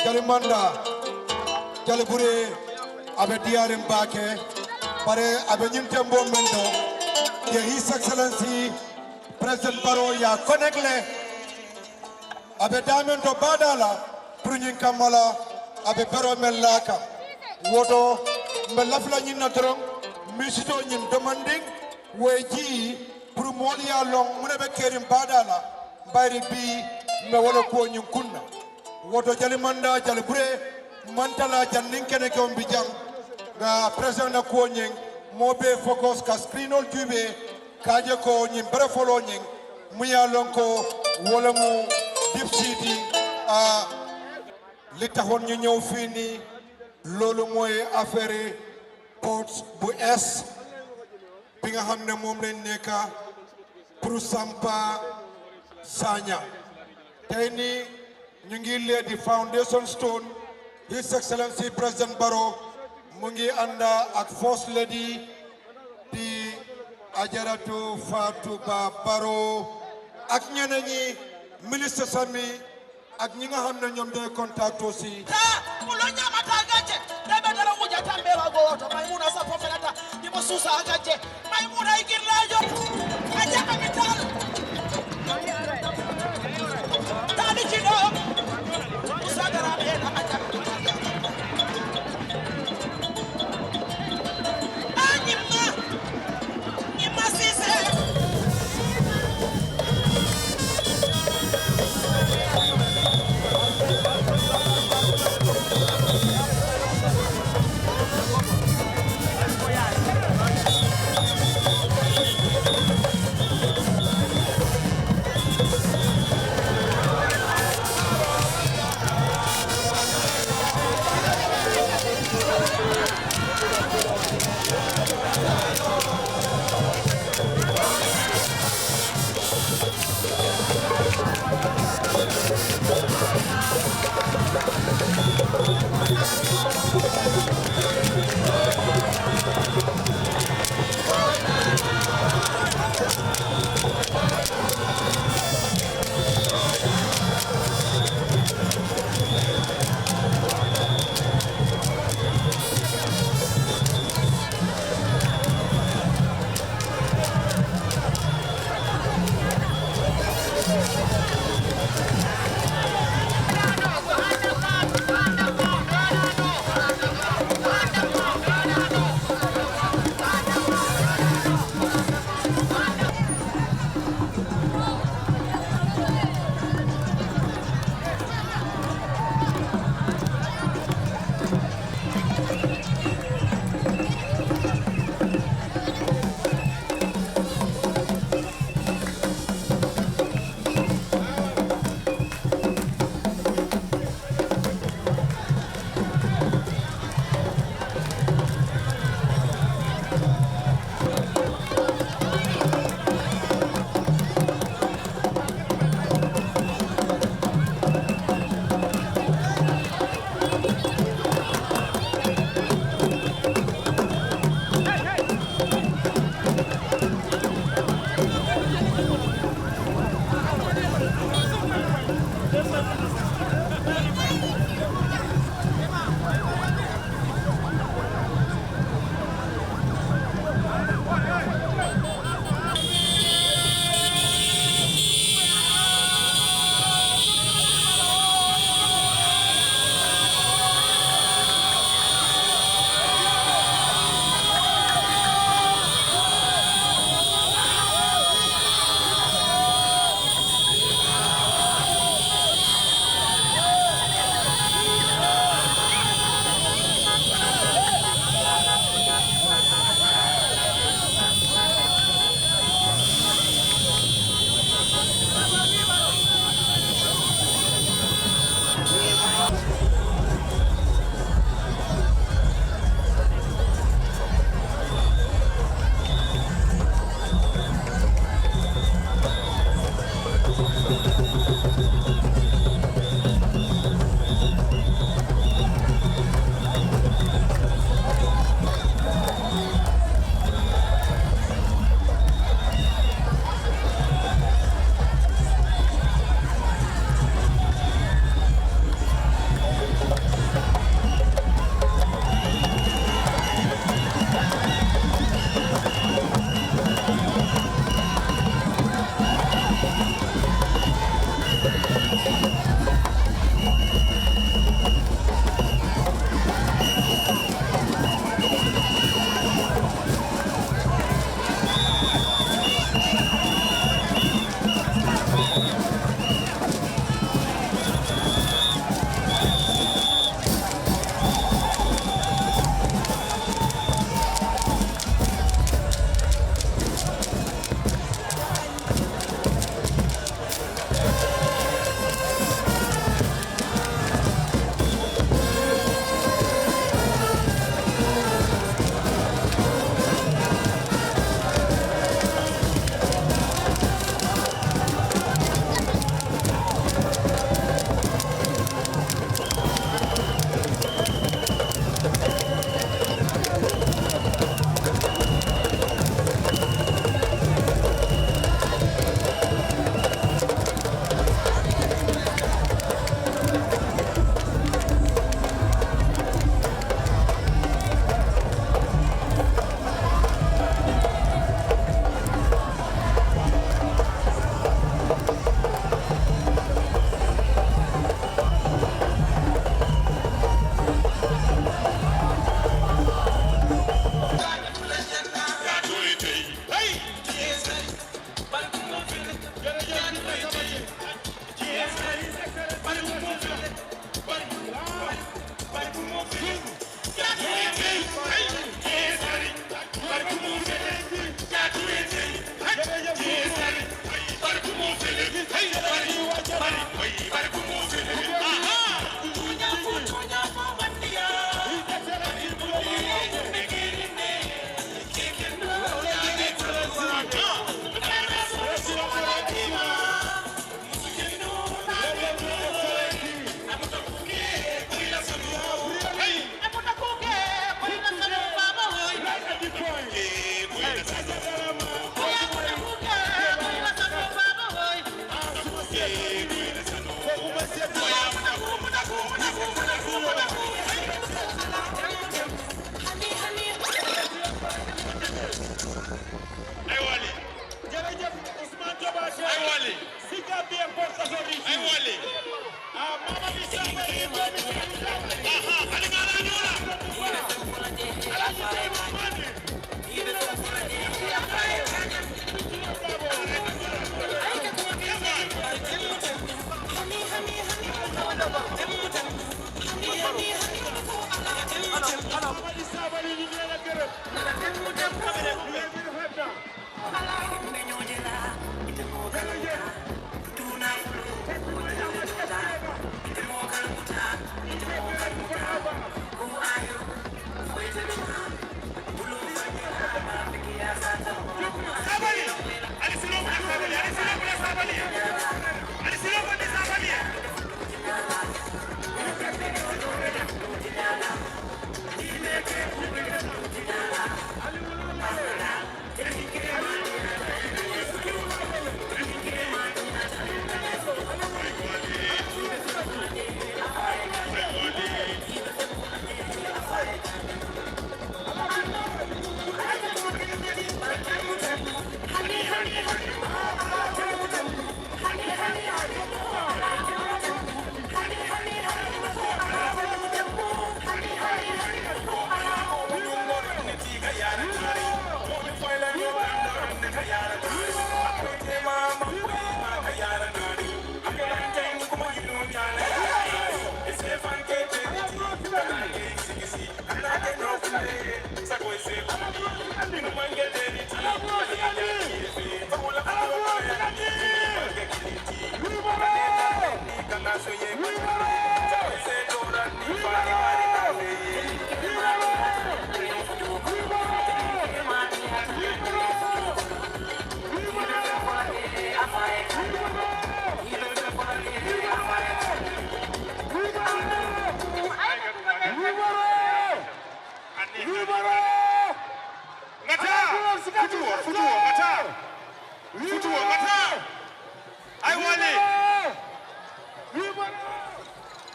Jalimanda, Jalibure, Abe Diarim Bake, Pare Abe Nyintembo Mendo, His Excellency President Barrow ya Konekle, Abe Diamond Badala, Prunin Kamala, Abe Barrow Melaka, Woto, Melafla Ninatron, Misito Nin demanding, Weji, Prumolia Long, Munebe Kerim Badala, Bari B, Mewolo Konyum Kuna. Woto Jalimanda Jalibure Mantala Janinkene Kombijang ga President Konyeng Mobe Focus ka screenol Jube Kaje ko nyim brefolo nying Muya Lonko Wolamu Deep City li taxone ñu ñew fi ni lolu moy affaire ports bu es bi nga xamne mom lañ nekka pour sampa Sanyang tay ni ñu ngi lay di foundation stone His Excellency President Barrow mu ngi anda ak First Lady di Ajaratu Fatou Ba Barrow ak ñeneen ñi ministre Sami ak ñi nga xam ne ñoom day contact aussi ulo nyama tagaje debe dara muja tambe wagoto maimuna sa pofelata dimo susa agaje maimuna ikirlajo aja kapital tani kino usagara bena aja anyima sise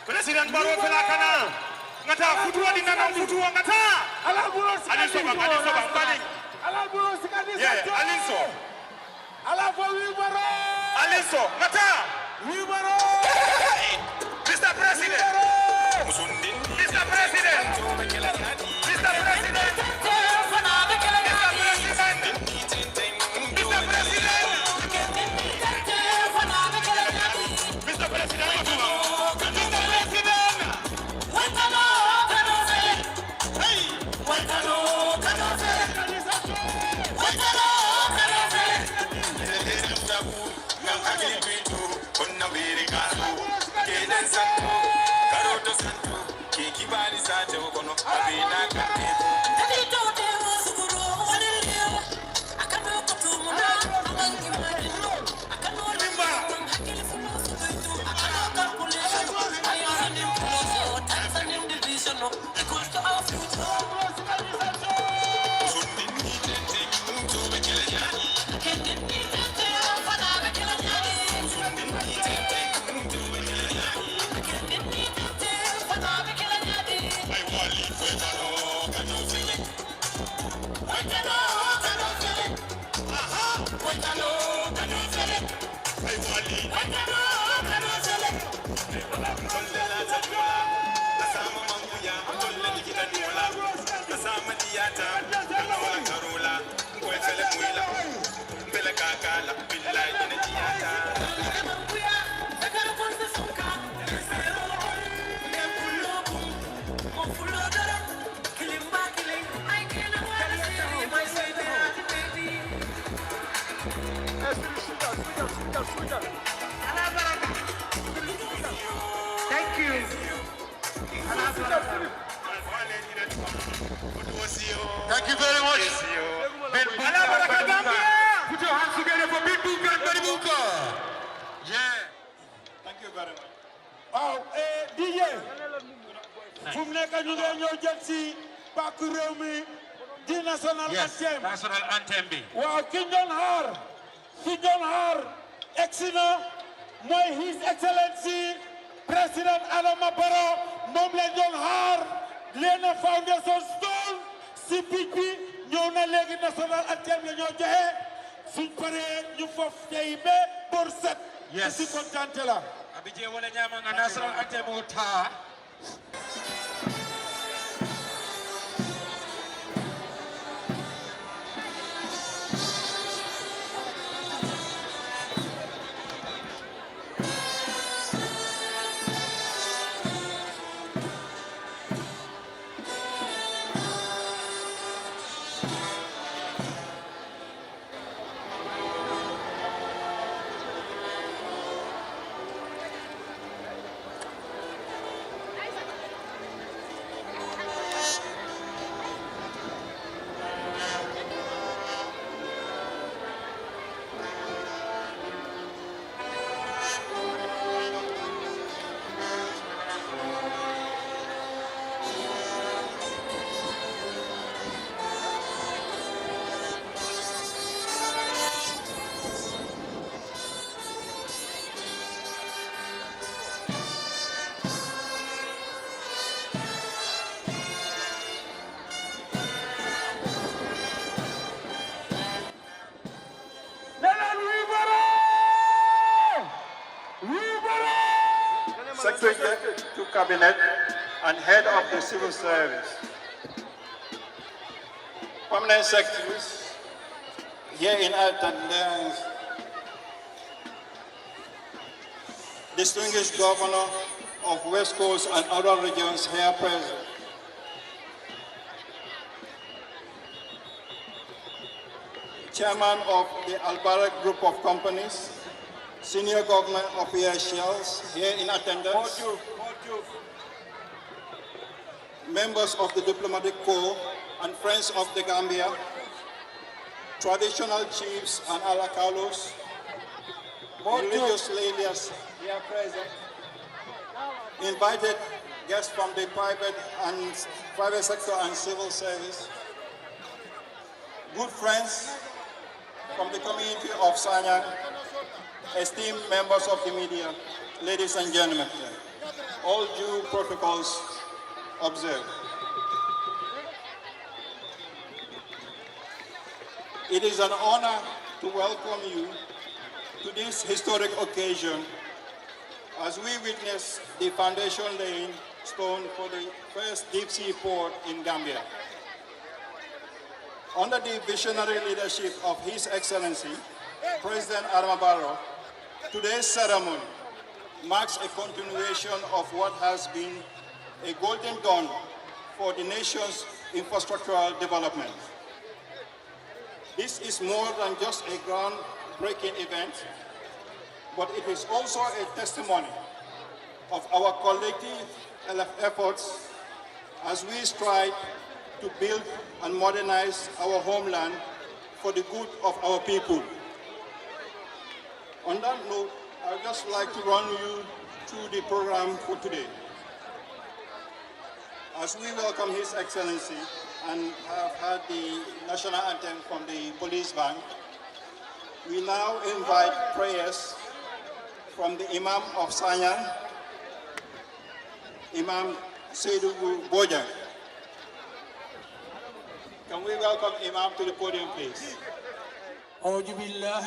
President Barrow felakana ngata futuwa di nana futuwa ngata Alinso bang Alinso ngata Mr. President Mr. President Mr. President Thank you very much. Put your hands together for Big Buka and Benny Buka. Yeah. Thank you very much. Oh, DJ. Fu mu nekk ñu ngi ñëw jël si bàkku réew mi di national anthem. National anthem bi. Waaw ki ñu doon xaar egsi na mooy His Excellency President Adama Barrow moom lañ doon xaar Lena Foundation Stone si picc bi ñëw na léegi national anthem la ñoo joxe suñ paree ñu foofu tey ba bor set. Yes. Si kontante la. Abije wala nyama nga national anthem uta. Subject to Cabinet and Head of the Civil Service. Permanent Secretaries here in attendance, distinguished Governor of West Coast and other regions here present. Chairman of the Albarak Group of Companies, senior government officials here in attendance, members of the Diplomatic Corps and Friends of the Gambia, traditional chiefs and alakalos, religious leaders here present, invited guests from the private sector and civil service, good friends from the community of Sanyang, esteemed members of the media, ladies and gentlemen, all due protocols observed. It is an honor to welcome you to this historic occasion as we witness the foundation laying stone for the first deep sea port in Gambia. Under the visionary leadership of His Excellency, President Barrow, today's ceremony marks a continuation of what has been a golden dawn for the nation's infrastructural development. This is more than just a groundbreaking event, but it is also a testimony of our collective efforts as we strive to build and modernize our homeland for the good of our people. On that note, I'd just like to run you through the program for today. As we welcome His Excellency and have had the national anthem from the police band, we now invite prayers from the Imam of Sanyang, Imam Seydou Bojang. Can we welcome Imam to the podium, please? أعوذ بالله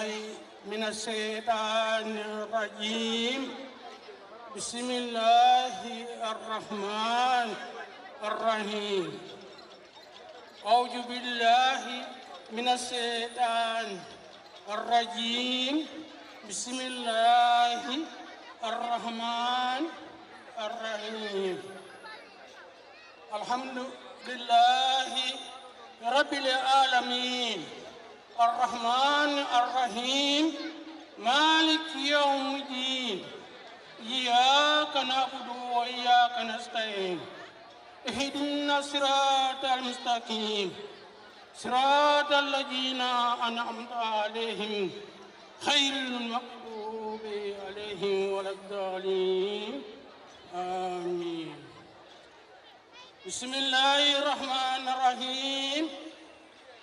من الشيطان الرجيم بسم الله الرحمن الرحيم أعوذ بالله من الشيطان الرجيم بسم الله الرحمن الرحيم الحمد لله رب العالمين الرحمن الرحيم مالك يوم الدين إياك نعبد وإياك نستعين اهدنا الصراط المستقيم صراط الذين أنعمت عليهم خير المغضوب عليهم ولا الضالين آمين بسم الله الرحمن الرحيم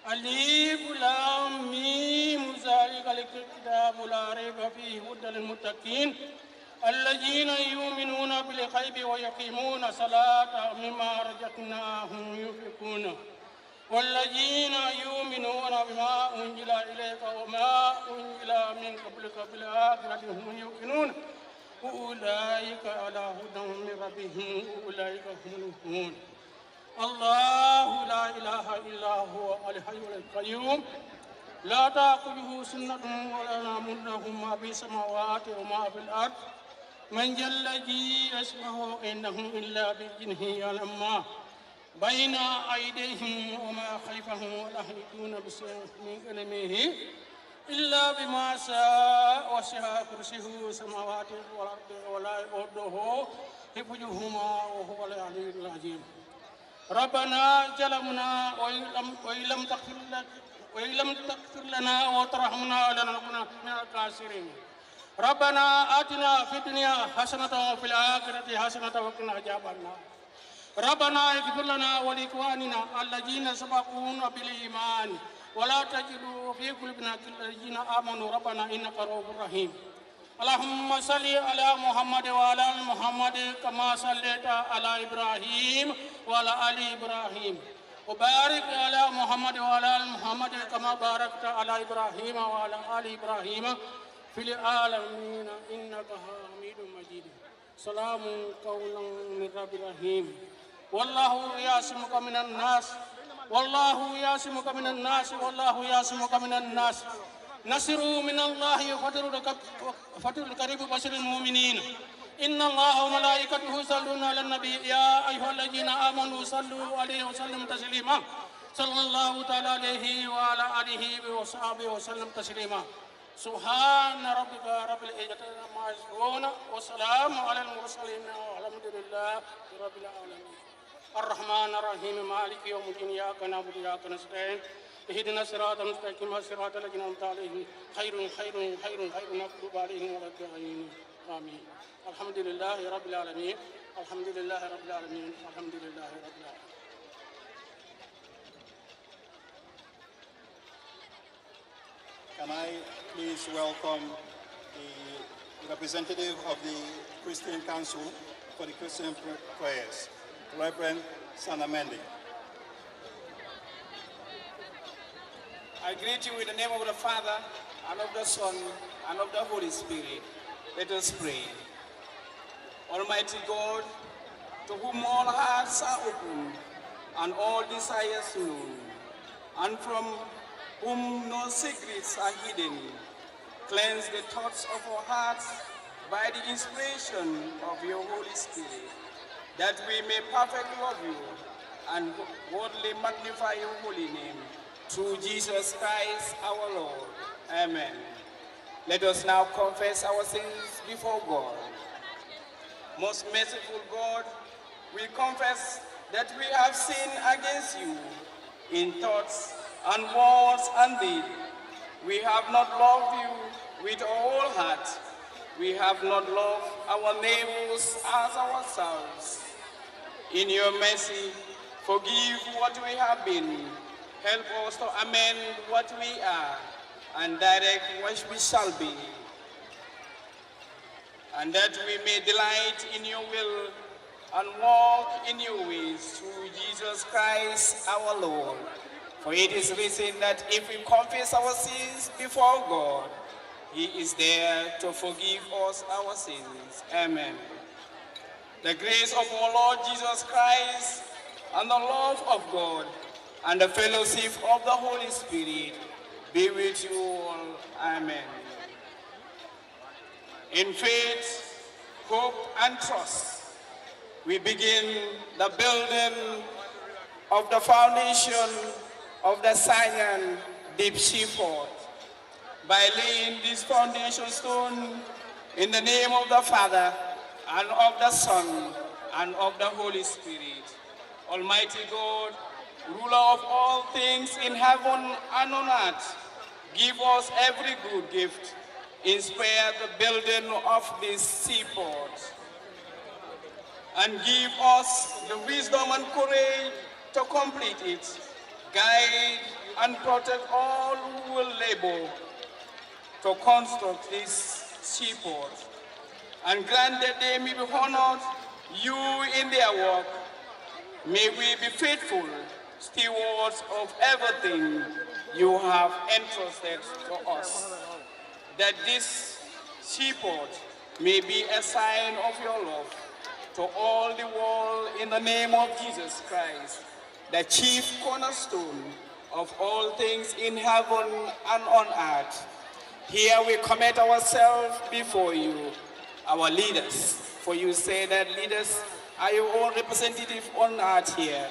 ألف لام ميم ذلك الكتاب لا ريب فيه هدى للمتقين الذين يؤمنون بالغيب ويقيمون الصلاة مما رزقناهم ينفقون والذين يؤمنون بما أنزل إليك وما أنزل من قبلك بالآخرة هم يوقنون أولئك على هدى من ربهم أولئك هم المفلحون الله لا إله إلا هو الحي القيوم لا تأخذه سنة ولا نوم له ما في السماوات وما في الأرض من ذا الذي يشفع عنده إلا بإذنه يعلم ما بين أيديهم وما خلفهم ولا يحيطون بشيء من علمه إلا بما شاء وسع كرسيه السماوات والأرض ولا يؤوده حفظهما وهو العلي العظيم ربنا ظلمنا وإن لم تغفر لنا وترحمنا لنكون من الخاسرين ربنا آتنا في الدنيا حسنة وفي الآخرة حسنة وقنا عذاب النار ربنا اغفر لنا ولإخواننا الذين سبقونا بالإيمان ولا تجعل في قلوبنا غلا للذين آمنوا ربنا إنك رؤوف رحيم اللهم صل على محمد وعلى آل محمد كما صليت على إبراهيم وعلى آل إبراهيم وبارك على محمد وعلى آل محمد كما باركت على إبراهيم وعلى آل إبراهيم في العالمين إنك حميد مجيد سلام قولا من رب رحيم والله يعصمك من الناس والله يعصمك من الناس والله يعصمك من الناس نصر من الله فتر قريب بشر المؤمنين إن الله وملائكته يصلون على النبي يا أيها الذين آمنوا صلوا عليه وسلموا تسليما صلى الله تعالى عليه وعلى آله وصحبه وسلم تسليما سبحان ربك رب العزة عما يصفون وسلام على المرسلين والحمد لله رب العالمين الرحمن الرحيم مالك يوم الدين إياك نعبد وإياك نستعين اهدنا الصراط المستقيم صراط الذين أنعمت عليهم خير المغضوب عليهم ولا الضالين آمين الحمد لله رب العالمين الحمد لله رب العالمين الحمد لله رب العالمين. Can I please welcome the representative of the Christian Council for the Christian prayers, Reverend Sanyang. I greet you in the name of the Father, and of the Son, and of the Holy Spirit. Let us pray. Almighty God, to whom all hearts are open, and all desires known, and from whom no secrets are hidden, cleanse the thoughts of our hearts by the inspiration of your Holy Spirit, that we may perfectly love you and worthily magnify your holy name, through Jesus Christ our Lord. Amen. Let us now confess our sins before God. Most merciful God, we confess that we have sinned against you in thoughts and words and deed. We have not loved you with our whole heart. We have not loved our neighbors as ourselves. In your mercy, forgive what we have been. Help us to amend what we are and direct what we shall be. And that we may delight in your will and walk in your ways through Jesus Christ our Lord. For it is written that if we confess our sins before God, he is there to forgive us our sins. Amen. The grace of our Lord Jesus Christ and the love of God and the fellowship of the Holy Spirit be with you all. Amen. In faith, hope, and trust, we begin the building of the foundation of the Sanyang deep sea port by laying this foundation stone in the name of the Father and of the Son and of the Holy Spirit. Almighty God, ruler of all things in heaven and on earth, give us every good gift. Inspire the building of this seaport and give us the wisdom and courage to complete it. Guide and protect all who will labor to construct this seaport, and grant that they may be honored you in their work. May we be faithful stewards of everything you have entrusted to us, that this seaport may be a sign of your love to all the world in the name of Jesus Christ, the chief cornerstone of all things in heaven and on earth. Here we commit ourselves before you, our leaders, for you say that leaders are your own representative on earth here.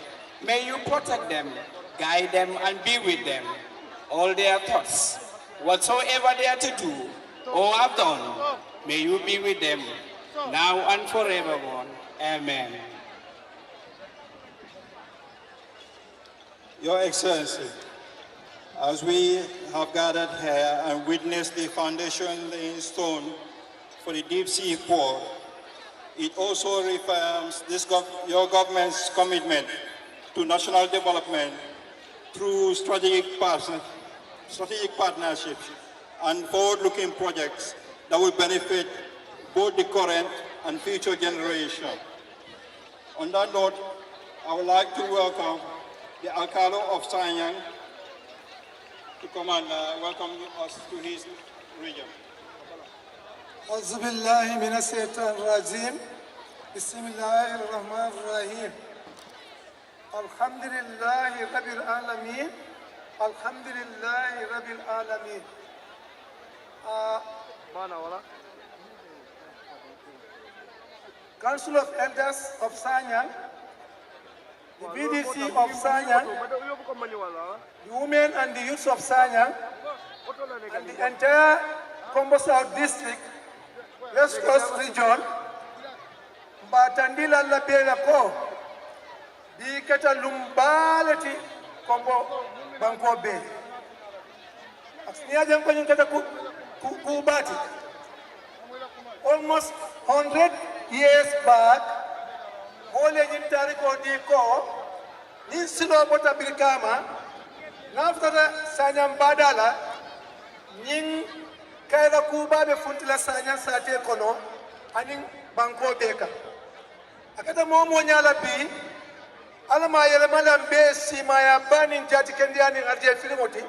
May you protect them, guide them, and be with them. All their thoughts, whatsoever they are to do or have done, may you be with them, now and forevermore. Amen. Your Excellency, as we have gathered here and witnessed the foundation laying stone for the deep sea port, it also reaffirms your government's commitment to national development through strategic partnerships and forward-looking projects that will benefit both the current and future generation. On that note, I would like to welcome the Alcalde of Sanyang to come and welcome us to his region. أعوذ بالله من الشيطان الرجيم بسم الله الرحمن الرحيم الحمد لله رب العالمين الحمد لله رب العالمين Council of Elders of Sanyang, the BDC of Sanyang, the women and the youth of Sanyang, and the entire Combo South District, West Coast Region, Batandila la bela ko, di kata lumbalati Combo Banko Bay. Asniya jang ko yung kata kubati. Almost 100 years back, wole nyintari ko di ko, ni silo bota birkama, naftata Sanyang badala, ning kaila kuba be funtila Sanyang sate kono, aning Banko Beka. Akata momo nyala bi, alama yele malambe si maya banin jati kendiani ngarje filimoti.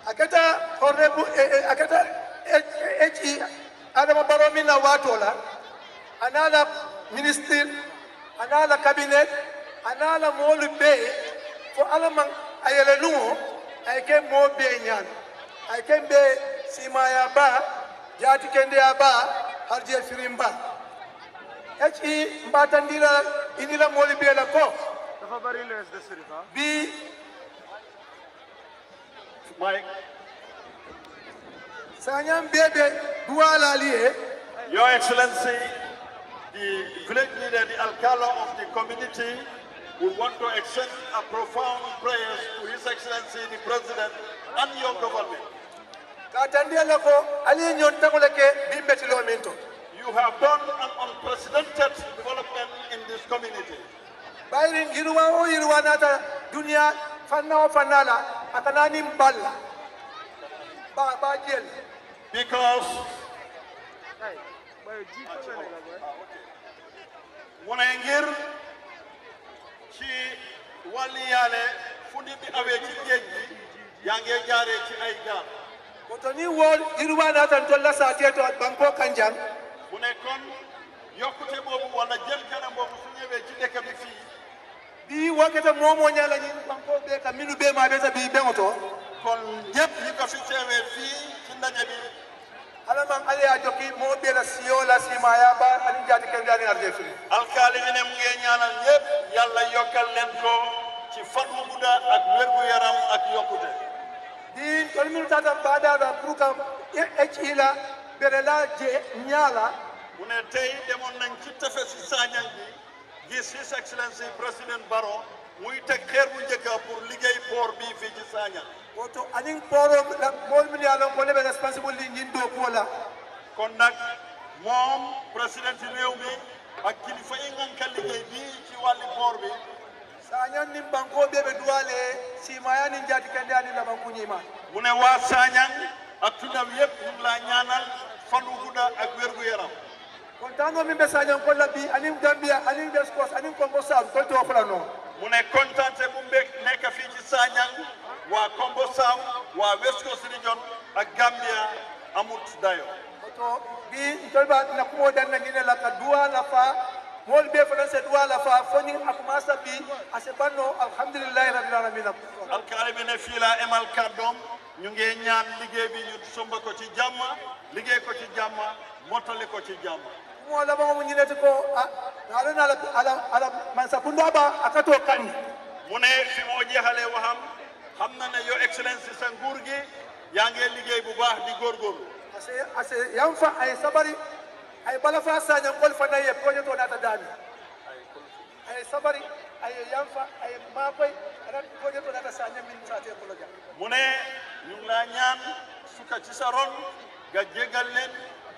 Akata horebu, akata HE Adama Barrow mina watola, anala ministry, anala cabinet, anala molu bay, for alamang ayele lungo, I came more bay nyan. I came be si maya ba, jati kendia ba, harje filimba. HE mbatandila inila moli bela ko. Bi Mike Sanyang bebe duala liye. Your Excellency, the village leader, the alcalde of the community, we want to extend a profound prayers to His Excellency the President and your government. Katandia lako ali nyonta koleke bimbeti lo minto. You have done an unprecedented development in this community. Bayrin irwa o irwa nata dunia fanna o fanala akanani mballa. Ba jel. Because Munangir ci wali yale fundi bi awe ci geejgi yange jaare ci ay gaal. Kotoni wol irwa nata tolla sa teto Banko Kanjang. Mu ne kon yokkute boobu wala jël kanam boobu su ñëwee ci dëkk bi fii bi wakata momo nyala ni Banko Beka minu be ma beta bi bengoto kon ñëpp ñi ko fi teewee fii ci ndaje bi alamang aliya joki mo be la siyo la simaya ba ani jati ken jani arde fi alkaali bi ne mu ngi ñaanal ñëpp yàlla yokkal leen ko ci fan mu gudda ak wér gu yaram ak yokkute di tol minu tata bada da pour kam la berela je nyala mu ne tey demoon nañ ci tefes si Sanyang bi gis His Excellency President Barrow muy teg xeer bu njëkk pour liggéey port bi fii ci Sanyang. Oto aning poro la mol mi yalon ko lebe responsible li nyindo ko la kon nag moom président réew mi ak kilifa yi ngànka liggéey bi ci wàlli port bi Sanyang ni Banko bebe duale si maya ni jati kende ani la banku nyima mu ne waa Sanyang ak tundam yëpp ñu ngi laa ñaanal fan wu gudda ak wér gu yaram kontano mi be Sanyang ko la bi aning Gambia aning West Coast aning Combo South ko to fala no mu ne kontante bu mbég nekk fii ci Sanyang waa Combo South waa West Coast Region ak Gambia amut dayo oto bi tolba na ko dan na ngine la ka dua la fa mol be fa se dua la fa foni akumasa bi asebano alhamdulillah rabbil alamin alkaali bi ne fii laa emal kàddoom ñu ngi ñaan liggéey bi ñu somba ko ci jàmm liggéey ko ci jàmm mottali ko ci jàmm mo la ba mo ñinete ko ala ala man sa punda ba akato kan mu ne fi moo jeexalee waxam xam na ne Your Excellency sa nguur gi yaa ngi liggéey bu baax di góorgóorlu ase yam fa ay sabari ay bala fa Sanyang kol fa na ye projet to nata dami ay sabari ay yam fa ay ma koy ran projet to nata Sanyang min sa te ko ja mu ne ñu ngi laa ñaan suka ci sa ron nga jégal leen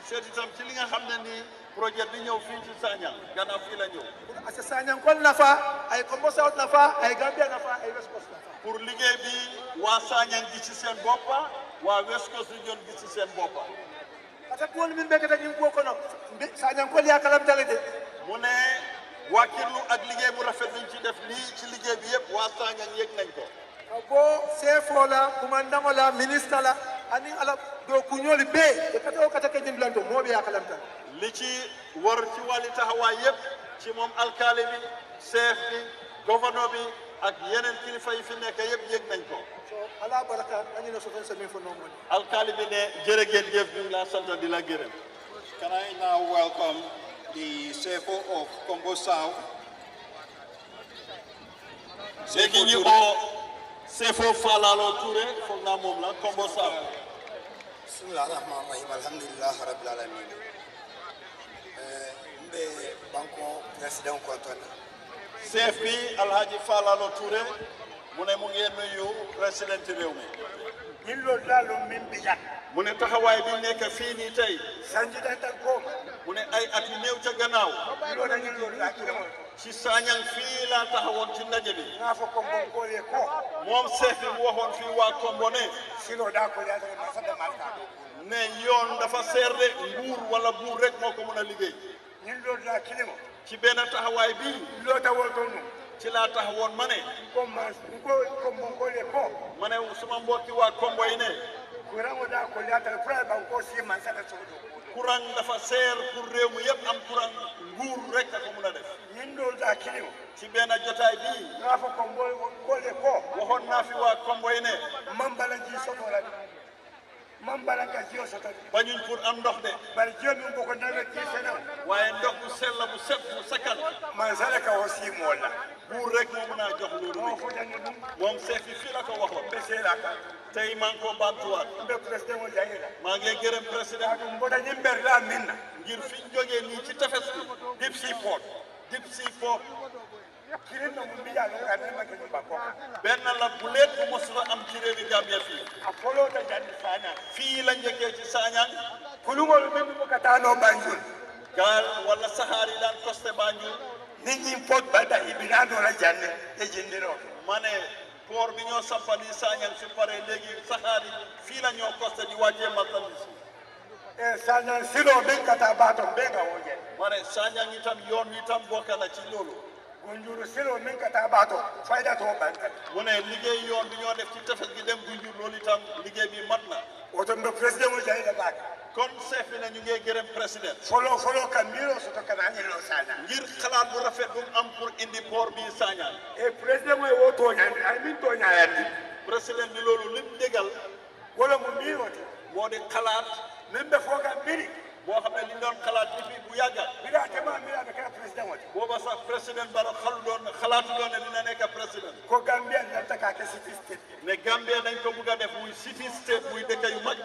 seet itam ci li nga xam ne nii projet bi ñëw fii ci Sanyang gannaaw fii la ñëw ase Sanyang kol nafa ay Combo South nafa ay Gambia nafa ay West Coast nafa pour liggéey bi waa Sanyang gi ci seen boppa waa West Coast Region gi ci seen boppa ata ko min be kata ñu ko no Sanyang kol ya kalam tale de mu ne wàkkirlu ak liggéey bu rafet liñ ci def nii ci liggéey bi yëpp waa Sanyang yëg nañ ko ko chef la commandant la ministre la ani ala do ku ñoli be e kata kata ke jindlanto mo be yakalanta li ci war ci wàlli taxawaay yépp ci moom alkaali bi chef bi gouverneur bi ak yeneen kilifa yi fi nekk yépp yëg nañ ko so ala baraka ani na so fen sami fo non alkaali bi ne jërë ngeen jëf ñu ngi laa sant di la gërëm. Can I now welcome the CFO of Combo South? léegi ñu oo CFO Falalo Touré foog naa moom la Combo South. Bismillah ar-Rahman ar-Rahim, alhamdulillah rabbil alamin. Mbe banko president kontona. chef bi Alhaji Falalo Touré mu ne mu ngi nuyu président réew mi. ñin lo dalo min bijak mu ne taxawaay bi nekk fii nii tey sanji da tan ko mu ne ay at yu néew ca gannaaw lo da ñin lo la kiramo ci Sanyang fii laa taxawoon ci ndaje bi nga fa ko bon ko le ko moom chef bi mu waxoon fii waa Kombo ne silo da ko ya ma sa da marka ne yoon dafa seer de nguur wala buur rek moo ko mën a liggéey ñin lo la kiramo ci benn taxawaay bi lo ta wol to ñu ci laa taxawoon ma ne ko bon ko le ko ma ne suma mbokki waa Kombo yi ne kurango da ko ya ta fra ba ko si man sa da so courant dafa seer pour réew mi yëpp am courant nguur rek a ko mën a def ñin lo da kiramo ci benn jotaay bii nga fa ko le ko waxoon naa fi waa Kombo yi ne mambala ji soto la mambala ka ji soto bañuñ pour am ndox de bari jëmi ko ko nawe ci sena waaye ndox bu sell bu set bu sakkan man sala ka wasi mo la buur rek moo mën a jox loolu mo fu jang dum moom chef bi fii la ko waxoon be sela ka tey maa ngi ko baamtuwaat be president mo jayi la maa ngi gërëm président ko mboda ñim ber la minna ngir fi ñu jógee nii ci tefes bi dip si port kirin no mun biya lo ka ne ma ke ba ko benn la bu leen bu mosula am ci réewi Gambia fii a folo ta jandi sana fii la njëkkee ci Sanyang kulungol min ko kata no banjul gaal wala saxaar yi daan costé Banjul nit ñi port bada ibina do la janne e jindiro ma ne port bi ñoo sampali Sanyang su pare léegi saxaar yi fii la ñoo costé di wàccee marchandise e sana silo ben kata bato be ga woje ma ne Sanyang itam yoon itam bokk na ci loolu gunjuru silo min kata bato fayda to banka mu ne liggéey yoon bi ñoo def ci tefes gi dem Gunjur loolu itam liggéey bi mat na woto ndo president mo jayi la bak kon chef bi ne ñu ngi gërëm président folo kan miro soto kana ni lo sana ngir xalaat bu rafet bu mu am pour indi port bi Sanyang e president mo wo to ñandi ay min to ñaayandi président bi loolu lim dégal wala mo miro ti moo di xalaat min be foga miri boo xam ne li doon xalaat depuis bu yàgga bida tema mira be kala president mo booba sax président Barrow xalaatu doon ne dina nekk président ko Gambia na taka ke city state ne Gambia dañ ko bugg a def muy city state muy dëkk yu mag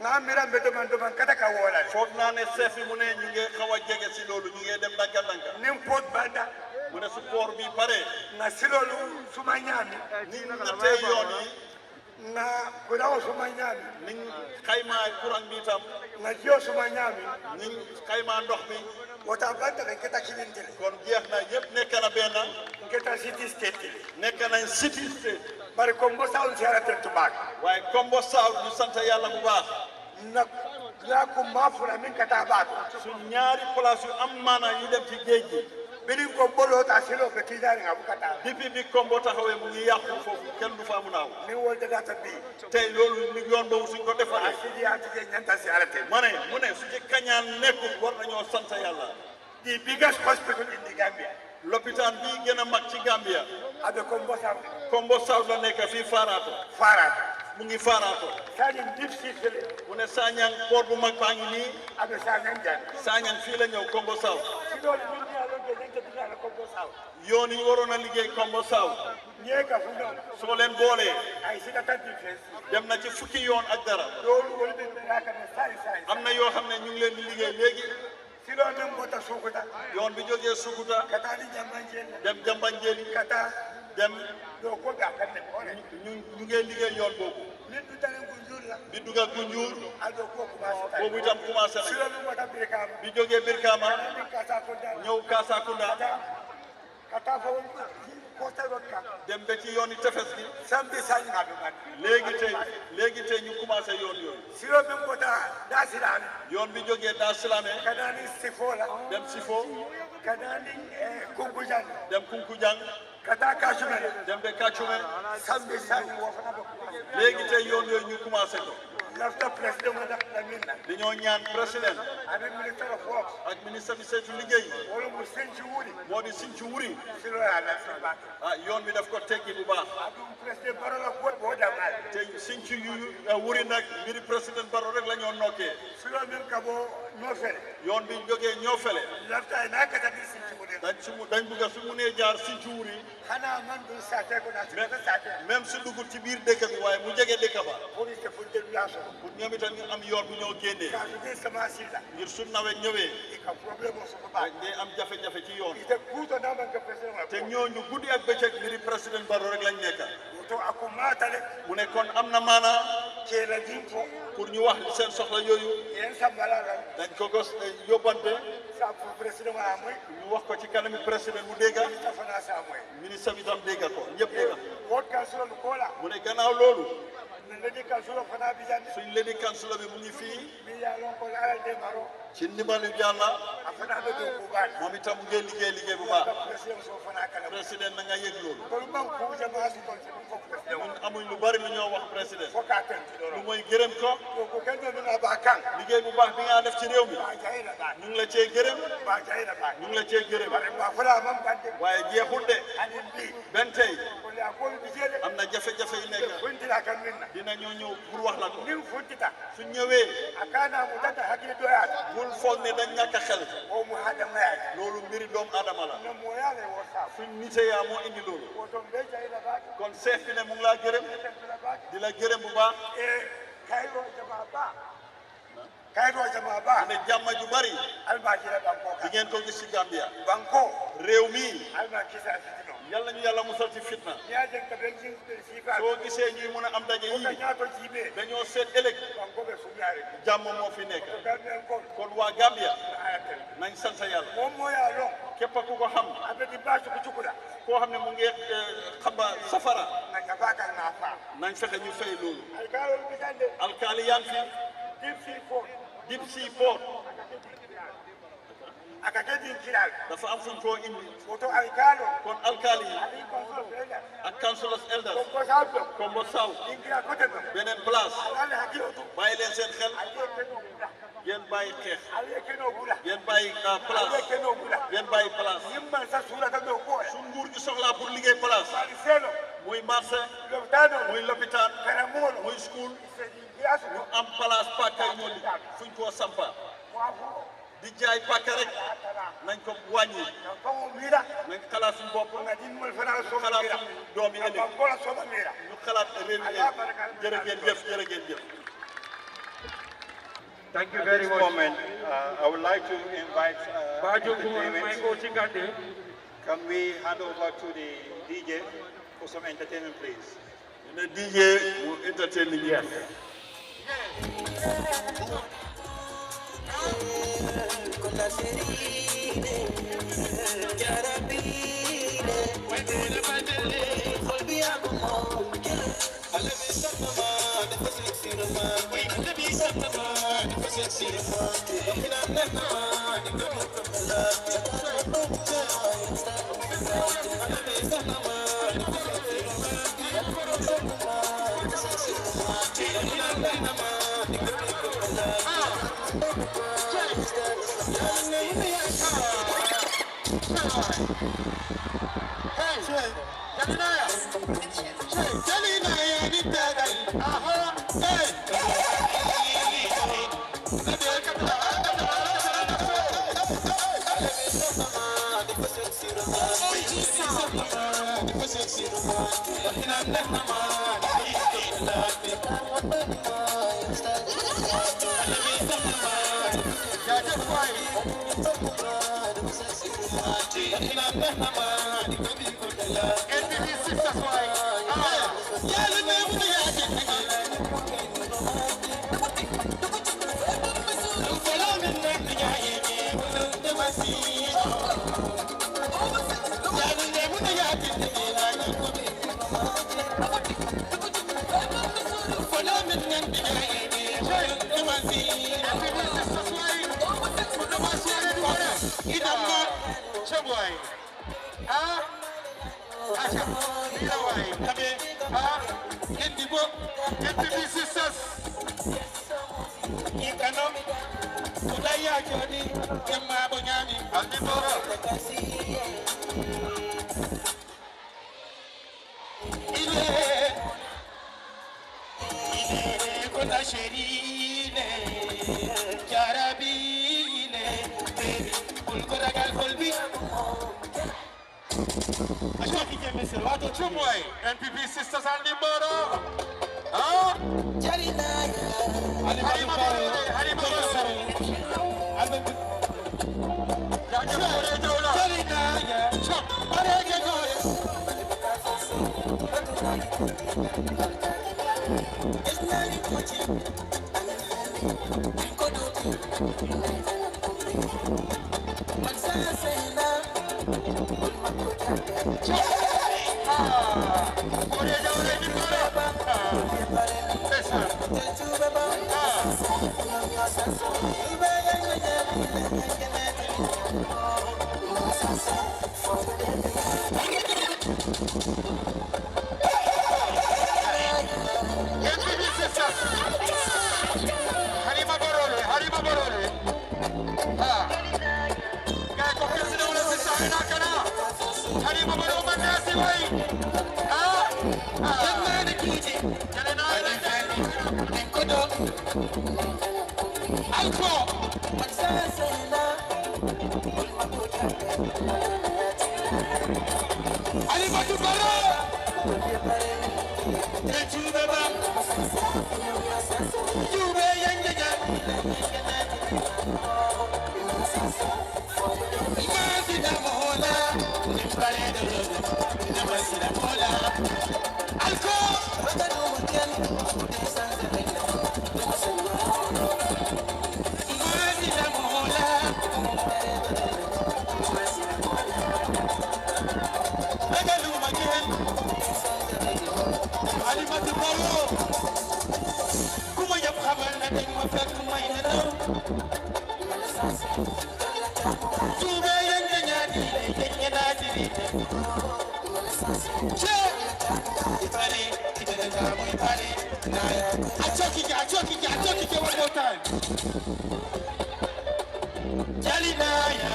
nga mira be doman kata ka wola foog naa ne chef bi mu ne ñu ngi xaw a jege si loolu ñu ngi dem ndànk-ndànk nim pot banda mu ne su port bi pare na silolu suma ñaami ni nattee yoon yi na kurawo suma ñaami ni xaymaa courant bi itam na jiyo suma ñaami ni xaymaa ndox mi wota banda be keta kilintele kon jeex na yëpp nekk na benn keta city state nekk nañ city state bari Kombo South siara ten tubak waaye Kombo South ñu sant yàlla bu baax na ko mafula min kata bato su ñaari place yu am maana yu dem ci géej gi birin ko bolo ta silo ke tidari nga bukata depuis bi Kombo taxawee mu ngi yàqu foofu kenn du fa mun a aw ni wolde data bi tey loolu ni yoon boobu suñ ko defaree asidi ati je ñanta siara ten ma ne mu ne su ci kañaan nekkul war nañoo sant yàlla the biggest hospital in the Gambia lopitaan bi gën a mag ci Gambia abe Kombo South Kombo South la nekk fii Farato mu ngi Farato sani deep sea fele mu ne Sanyang port bu mag baa ngi nii abe Sanyang jan Sanyang fii la ñëw Kombo South si loolu min ya lo de ñanta dina Kombo South yoon yi waroon a liggéey Kombo South ñeega fu ñoom soo leen boolee ay si kata difference dem na ci fukki yoon ak dara loolu wol be yaakaar ne sai am na yoo xam ne ñu ngi leen di liggéey léegi si loolu même bota Sukuta yoon bi jógee Sukuta kata di Jambanjeli dem Jambanjeli kata dem do ko ga kan ne ko ñu ngi liggéey yoon boobu min du tane Gunjur la bi dugga Gunjur ado ko commencé boobu itam commencé si nañ loolu moo tax Brikama bi jógee Birkama kata ko da ñëw Kasakunda kata fo ko ta do ka dem ba ci yooni tefes gi sambi sañ nga be man léegi tey ñu commencé yoon yooyu si loolu même bota da silane yoon bi jógee Dar Silame kadani sifo la dem Sifo kadani Kunkujan dem Kunkujang kata kachume dembe kachume sambe sani wo fana do léegi tey yoon yooyu ñu commencé ko lafta president mo da minna dañoo ñaan président avec ministre of works ak ministre bi saytu liggéey wala mu senci wuri moo di Sinthiou Wuri silo ya la fi ba yoon bi daf ko teggi bu baax adum president Barrow la ko bo jamal te Sinthiou yu Wuri nag mbiri président Barrow rek la ñoo nokkee silo min ka bo no fele yoon bi jógee ñoo fele lafta na ka ta senci wuri dañ bëgg su mu nee jaar Sinthiou Wuri xana man du saate ko na saate même su dugul ci biir dëkk bi waaye mu jege dëkk ba police fu de la so pour ñoom itam ñu am yoon bu ñoo génnee ka su sama sila ngir su nawet ñëwee ka problème so ko ba day am jafe-jafe ci yoon ite kuuto na man ka president te ñooñu guddi ak bëccëg mbiri président Barrow rek lañ nekk to akumatale mu ne kon am na maanaa ke la dimpo pour ñu wax seen soxla yooyu yen sambala la dañ ko gos yóbbante sa pour president ma moy ñu wax ko ci kanami président mu dégga ta fana sa moy ministre bi tam dégga ko ñëpp dégga wot council ko la mu ne gannaaw loolu ledi council fana bi jande suñ ledi council bi mu ngi fii mi ya lon ko ala de maro ci ndimbalu Yàlla afana be do ko ba moom itam mu ngi liggéey bu baax president so fana kala président na nga yëg loolu ko man ko jama si ko ko president ñun amuñ lu bari lu ñoo wax président fo ka tan lu mooy gërëm ko ko kenn do na ba kan liggéey bu baax bi nga def ci réew mi ba jay la ba ñu ngi la cee gërëm ba jay la ba ñu ngi la cee gërëm ba fala man bande waaye jeexul de ani bi benn tey ko la ko bi jele am na jafe-jafe yu nekk funtila kan minna dina ñoo ñëw pour wax la ko nim funtita su ñëwee akana mu tata hakki do ya bul foog ne dañ ñàkk a xel o mu hada maya loolu mbiri doomu aadama la no mo ya le wo sa suñ nite yaa moo indi loolu ko to be jay la ba kon chef bi ne mu ngi laa gërëm di la gërëm bu baax kayro jama ba ne jàmm ju bari alba jira banko di ngeen ko gis ci Gambia banko réew mi alba kisa fitino yàlla ñu yàlla musal ci fitna ya jeng ka ben jing ci ba soo gisee ñuy mën a am daje ko yi ñaato jibe dañoo seet ëllëg banko be su yaare jàmm moo fi nekk Gambian ko kon waa Gambia ayatel nañ sant yàlla mom mo ya lo képp ku ko xam abeti ba su cukula koo xam ne mu ngi xamba safara na ka ka na fa nañ fexe ñu fay loolu ay ka lo bi jande alkaali yaa ngi fi dip si port aka kedi kilal dafa am fuñ koo indi foto ay kalo kon alkaali yi ali konso bela ak councilors elders ko salto Kombo South ingira ko tan beneen place ala hakilo to bàyyi leen seen xel ngeen bàyyi xeex ale keno bula ngeen bàyyi place ale keno bula ngeen bàyyi place yimman sa sura ta do ko su nguur gi soxlaa pour liggéey place ali selo muy marché lopitano muy lopitaan karamolo muy school yasu ñu am place pàkka ñu fuñ koo sampa di jaay pàkka rek nañ ko wàññi nañ xalaat suñu bopp xalaat suñu doom yi ëllëg ñu xalaat réew mi jërë ngeen jëf jërë ngeen jëf. Thank you very much. Moment, I would like to invite can we hand over to the DJ for some entertainment, please? The DJ will entertain the guests. acha mira way tabe indigo NPP sisters ikano udaya joni kemma bo nyami andi boro ile kona sherine jarabine baby ulkoragal Fulbe ashaki jemese wato chumway NPP sisters andi boro Harima Barrow. Kaya ko kasi na wala si Sanyang kana. Harima Barrow manasi way. Alko. Harima Barrow. I one more time. Jalinaya.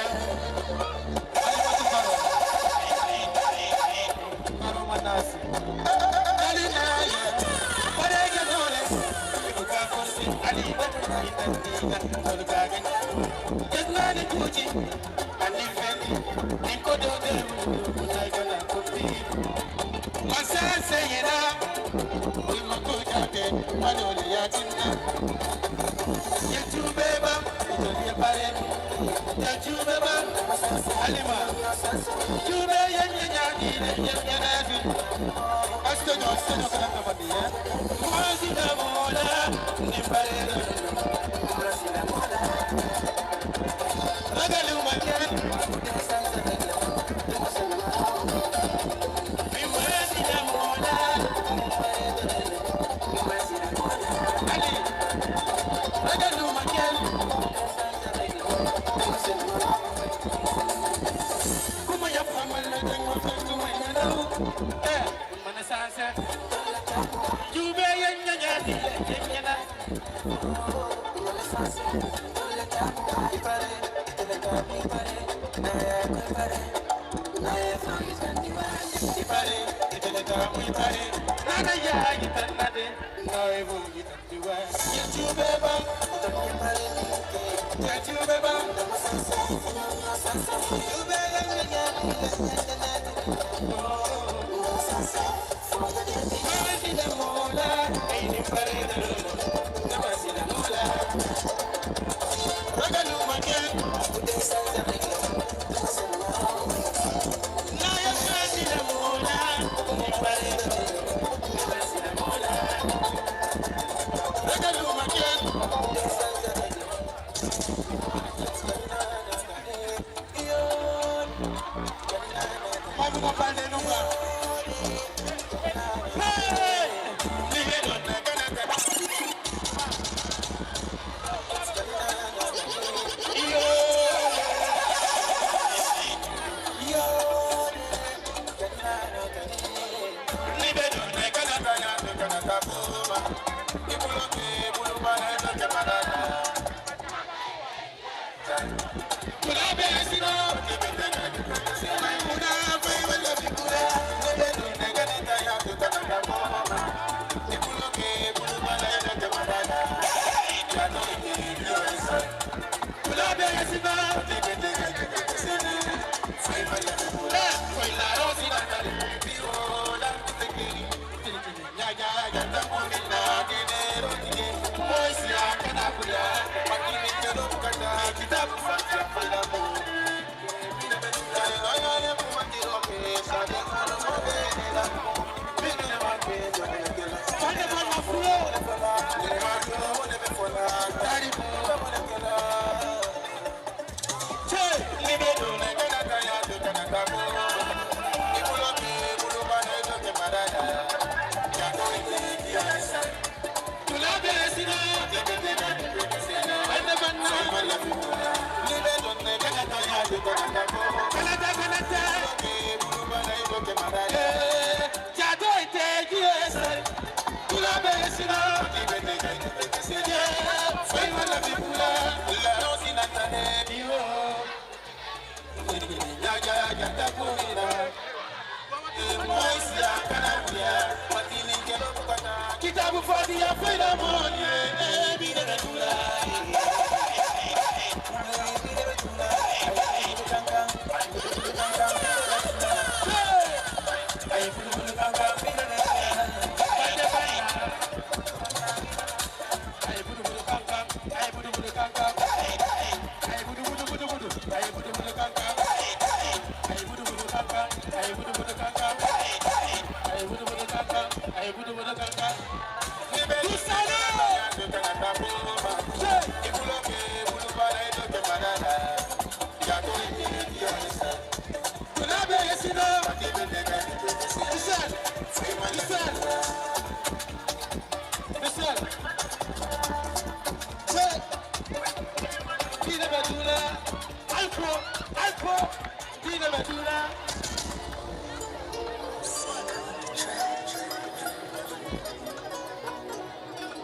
Barrow manasi. Jalinaya. Parega dole. Buka kursi ali bagan. Jasmani kuji. Ani fendi. Niko dode. Unai gana kupi. Masase yena. Manoli yatina. Yatubeba. Yatubeba. Alima. Tube yanyanyani. Yanyanafi. Astono kana kabadiya. Mazina mola. Nimbarera. Magalu makan. Mazina mola.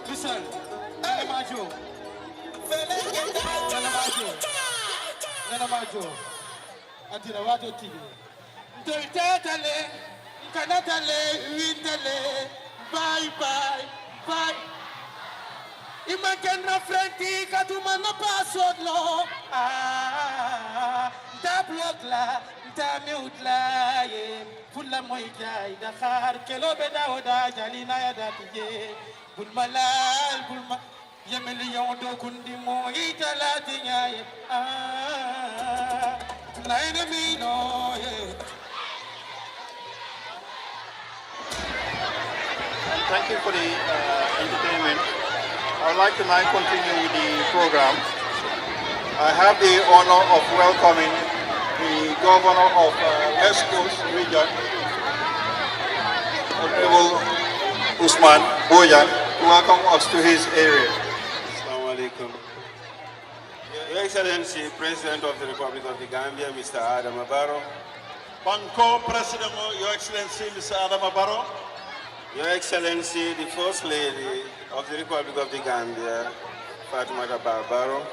Listen, Nana Majo, Antina Wato TV. Tetale, Kanatale, Wintale, bye bye, bye. Imagen na frenti katuma na password lo. Da block la, da mute la ye. Fulla moy jay Dakar kelo be dawda jalina ya datiye. Bulmalal bulma yemeli yondo kundi mo italati nyaye. Na enemy no ye. Thank you for the entertainment. I would like to now continue with the program. I have the honor of welcoming the Governor of West Coast Region, Honorable Usman Boyan, to welcome us to his area. Assalamu alaikum. Your Excellency, President of the Republic of the Gambia, Mr. Adama Barrow. Banco President, Your Excellency, Mr. Adama Barrow. Your Excellency, the First Lady of the Republic of the Gambia, Fatoumata Barrow.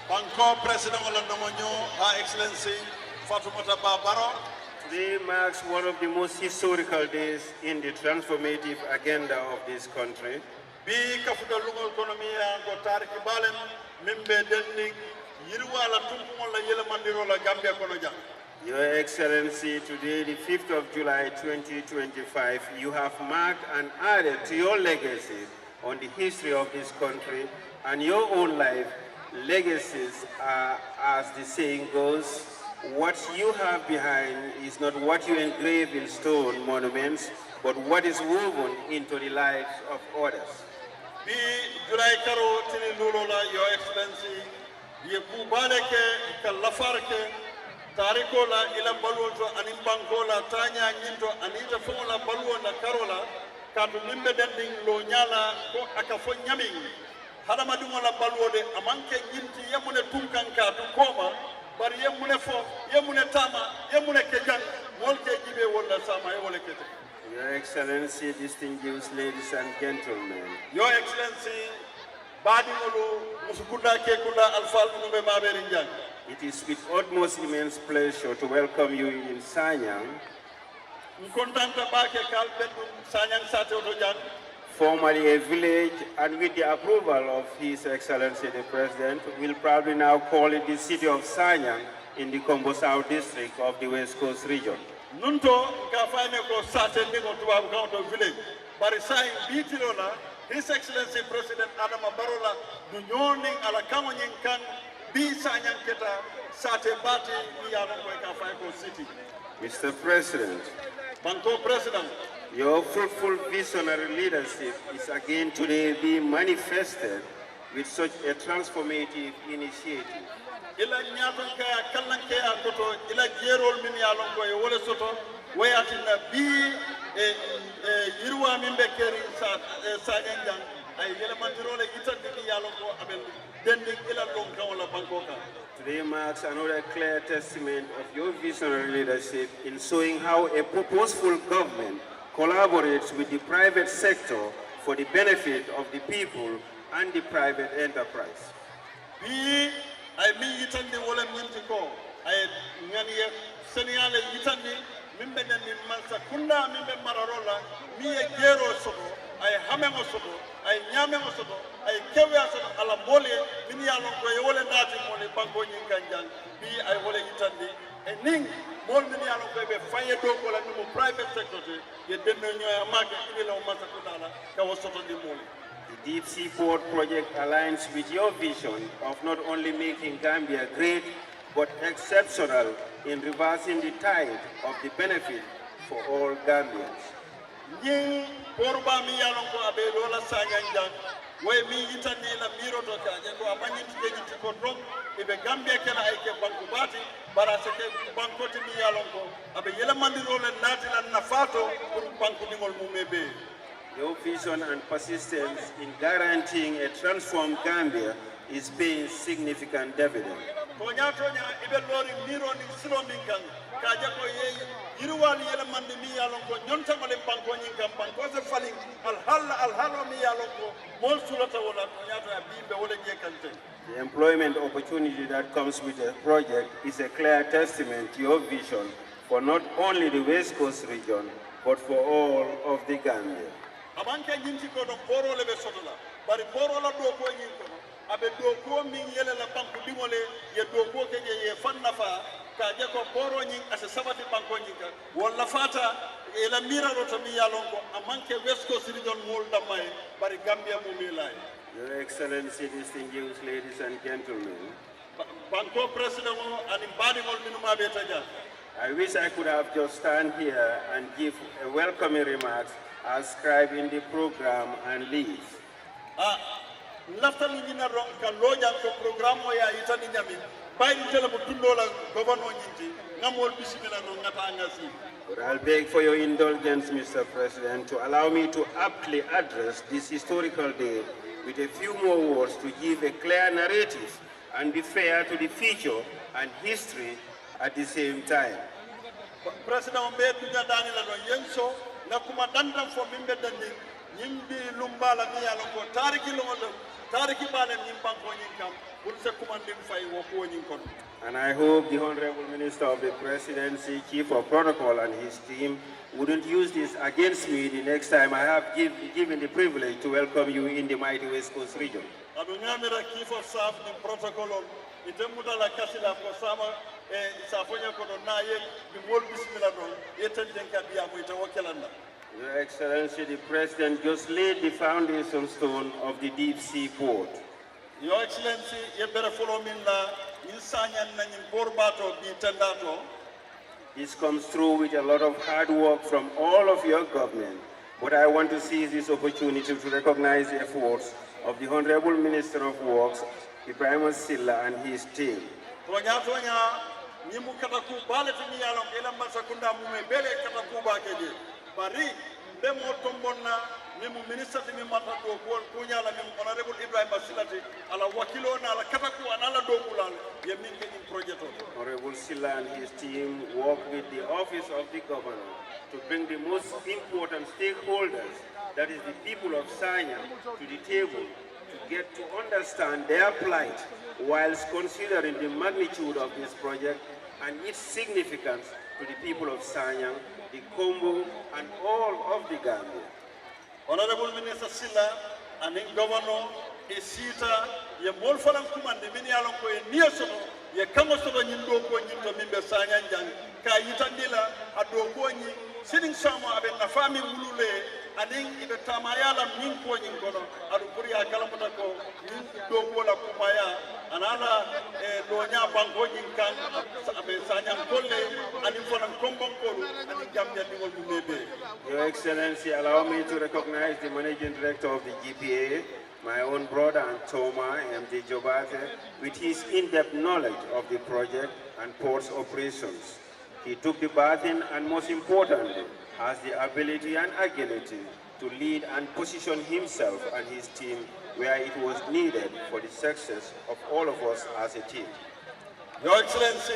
Banco President Olandomonyo, Her Excellency, Fatoumata Barrow. Today marks one of the most historical days in the transformative agenda of this country. Bi kafuta lungo ekonomiya go tariki balen mimbe denni yirwala tumpumo la yele mandiro la Gambia kono jang. Your Excellency, today, the 5th of July 2025, you have marked and added to your legacy on the history of this country and your own life. Legacies are, as the saying goes, what you have behind is not what you engrave in stone monuments, but what is woven into the lives of others. Bi July karo tini lulola, Your Excellency, ye kubaleke kalafarke tariko la ila baluto animbanko la tanya nyinto anita fongola baluo na karola katu nimbe dending lo nyala ko akafo nyaming hada madungo la baluo de amanke nyinti yemune tunkanka tu koma bari yemune fo yemune tama yemune kejang molke jibe wala sama yole kete. Your Excellency, distinguished ladies and gentlemen. Your Excellency, badingolo musukunda kekunda alfal numbe maberi njang. It is with utmost immense pleasure to welcome you in Sanyang, formerly a village, and with the approval of His Excellency the President, we'll probably now call it the city of Sanyang in the Kombo South district of the West Coast region. His Excellency President Adama Barrow du ñoning ala kamoñin kan bi Sanyang keta sate bati ni yalon ko ka fay ko city. Mr. President, Banco President, your fruitful visionary leadership is again today being manifested with such a transformative initiative. Ila ñaton ka kallanke akoto ila jerol min yalon ko e wala soto wayatina bi yirwa min be keri Sanyang ay yele mandirole itande ni yalon ko abel dending ila lon kan wala banko ka. Today marks another clear testament of your visionary leadership in showing how a purposeful government collaborates with the private sector for the benefit of the people and the private enterprise. Bi ay mi yitande wala minti ko ay ngani seniyale yitande mimbe den min malsa kunda mimbe mararola mi e gero soto ay hamemo soto ay nyame soto ay kewe soto ala mole min ya lon ko e wole naati mole banko nyin kanjang bi ay wole yitandi e ning mol min ya lon ko be faye do ko la no private sector ye denno nyoya maka ibela o masa kudala ka wosoto di mole. The Deep Sea Port project aligns with your vision of not only making Gambia great but exceptional in reversing the tide of the benefit for all Gambians. Ni porba mi yalon ko abe lola Sanyang way mi yitani la miro to kaje ko amani tiji ko dom ibe Gambia kala ay ke banku bati bara se ke banko ti mi yalon ko abe yela mandi role nati la nafato pour banku dingol mumebe. Your vision and persistence in guaranteeing a transformed Gambia is paying significant dividends. Tonya ibe lori miro ni silo minkan kaje ko ye yiruwali yela mandi mi yalon ko nyonta male banko nyin kam banko se falin al halo mi yalon ko mol sulata wala tonya to bimbe wala je kante. The employment opportunity that comes with the project is a clear testament to your vision for not only the West Coast region but for all of the Gambia. Abanka nyinti ko do poro lebe sotola bari poro la do ko nyin ko abe do ko min yele la banku dimole ye do ko ke ye fanna fa ka je ko poro nyin asa sabati banko nyin ka wala fata e la mira ro to mi yalon ko amanke West Coast region mol damay bari Gambia mo mi lay. Your Excellency, distinguished ladies and gentlemen, banko president and body mol minuma be taja. I wish I could have just stand here and give a welcoming remarks ascribed in the program and leave. Naftali dina ron kan lojan ko program ya itani nyami bayni tele mo tundola governor nyinti ngamol bisimila no ngata ngasi. But I'll beg for your indulgence, Mr. President, to allow me to aptly address this historical day with a few more words to give a clear narrative and be fair to the future and history at the same time. President Mbe dunya dani la don yenso na kuma dandam fo mimbe dandi nyimbi lumbala mi yalo ko tariki lo tariki bale nyimbanko nyinkam bul se kuma ndim fay wo ko nyinkon. And I hope the Honorable Minister of the Presidency, Chief of Protocol and his team wouldn't use this against me the next time I have given the privilege to welcome you in the mighty West Coast region. Adunyamira Chief of Staff in Protocol itemuda la kasila ko sama safonya ko na ye bi mol bismillah don yeten denka biya mo itawakelanda. Your Excellency, the President just laid the foundation stone of the Deep Sea Port. Your Excellency, you better follow me now. This comes through with a lot of hard work from all of your government, but I want to seize this opportunity to recognize the efforts of the Honorable Minister of Works, Ibrahim Silla, and his team. Nimu minister timi mata do ko kunya la nimu honorable Ibrahim Silati ala wakilo na ala kataku anala do kulal ye minke in project. Honorable Silla and his team work with the office of the governor to bring the most important stakeholders, that is the people of Sanyang, to the table to get to understand their plight whilst considering the magnitude of this project and its significance to the people of Sanyang, the Congo, and all of the Gambia. Honorable Minister Silla and the Governor Esita, ye mol falam kumande mini alon ko e niya soto ye kamo soto nyindo ko nyinto mimbe Sanyang ka yitandila ado ko nyi sining samo abe na fami wulule aning ibe tamayala min ko nyin kono adu puri akala mata ko nyin do ko la kumaya anala donya banko nyin kan abe Sanyang kolle ani fonan kombon ko ani Gambia ni wol mebe. Your Excellency, allow me to recognize the Managing Director of the GPA, my own brother Antoma, MD Jobate, with his in-depth knowledge of the project and port's operations. He took the baton and most importantly, has the ability and agility to lead and position himself and his team where it was needed for the success of all of us as a team. Your Excellency,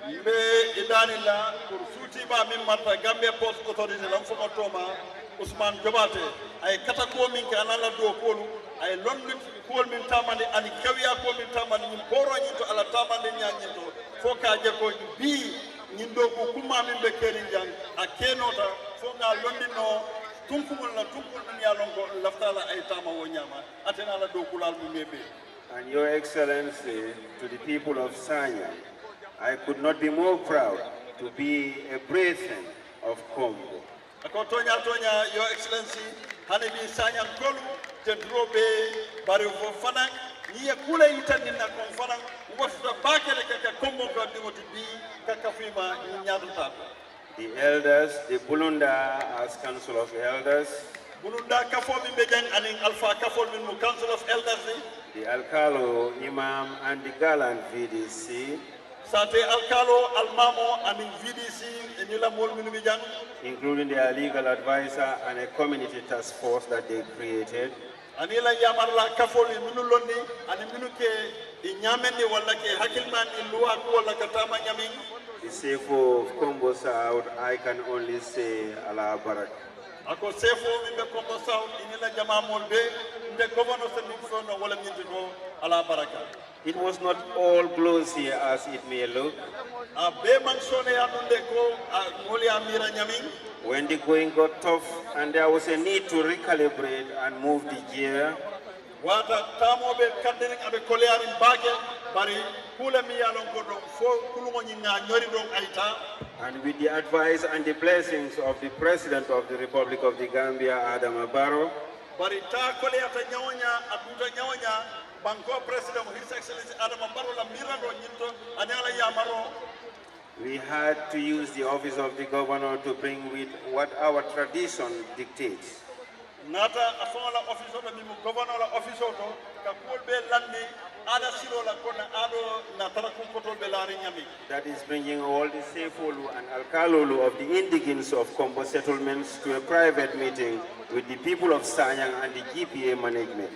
mbe idanila kursuti ba min mata Gambia Post Authority lamfoma toma Usman Jobate ay kata ko min ka anala do kolu ay londit ko min tamande ani kawiya ko min tamande min poro nyito ala tamande nyanyito fo ka je ko bi nyindo ko kuma min be keri jang akenota fo nga londino tunkul min ya lon ko laftala ay tama wo nyama atena la do kulal mu mebe. And Your Excellency, to the people of Sanyang, I could not be more proud to be a brethren of Congo. Ako tonya Your Excellency hani bi Sanyang kolu te drobe Barrow fana ni kula itani na kon fana wosta bakele ka Congo ko dimoti bi ka kafima nyaadu tata. The elders, the Bulunda as Council of Elders, Bulunda kafo min bejang aning Alpha kafo min Council of Elders the Alcalo Imam and the Galant VDC, Sate Alcalo Almamo aning VDC enila mol min bejang, including their legal advisor and a community task force that they created. Anila yamarla kafo minu londi ani minu ke inyamendi wala ke hakilman iluwa ko wala katama nyamin. The CFO of Congo South, I can only say Allah Barak. Ako CFO mimbe Congo South inila jama molbe nde governor se mimfo no wala mintigo Allah baraka. It was not all glossy as it may look. When the going got tough and there was a need to recalibrate and move the gear, and with the advice and the blessings of the President of the Republic of the Gambia, Adam Barrow, Banco President, His Excellency Adam Barrow, we had to use the office of the governor to bring with what our tradition dictates. That is bringing all the Sefolu and Alkalolu of the indigents of Combo settlements to a private meeting with the people of Sanyang and the GPA management.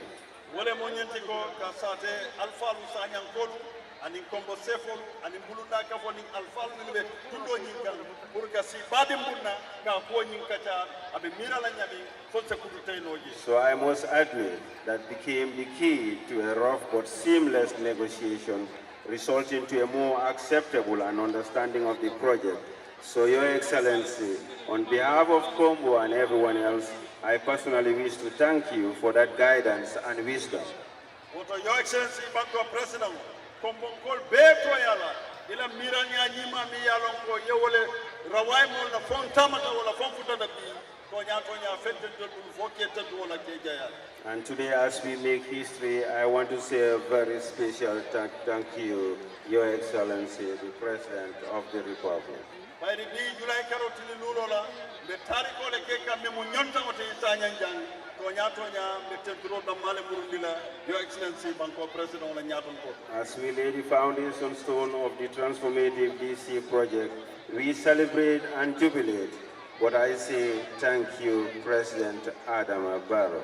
Ani Combo Sefol, ani Bulunda Kafoni, Alfal Milbe, Tudo Yinka, Burkasi, Badim Buna, Kapo Yinkata, Abimira Lanyami, Fonsa Kutenoji. So I must admit that became the key to a rough but seamless negotiation, resulting to a more acceptable and understanding of the project. So Your Excellency, on behalf of Combo and everyone else, I personally wish to thank you for that guidance and wisdom. Your Excellency, Banco President, Kombonkol beto yala ila miranya nyima mi yalon ko yewole rawai mo na fon tamata wala fon futa da bi to nya fete do foke tatu wala ke jaya. And today, as we make history, I want to say a very special thank you, Your Excellency, the President of the Republic. By the day July karotili lulola le tariko le ke kam mo nyonta o te Sanyang Your Excellency, Banco President. As we lay the foundation stone of the transformative DC project, we celebrate and jubilate. But I say thank you, President Adam Barrow.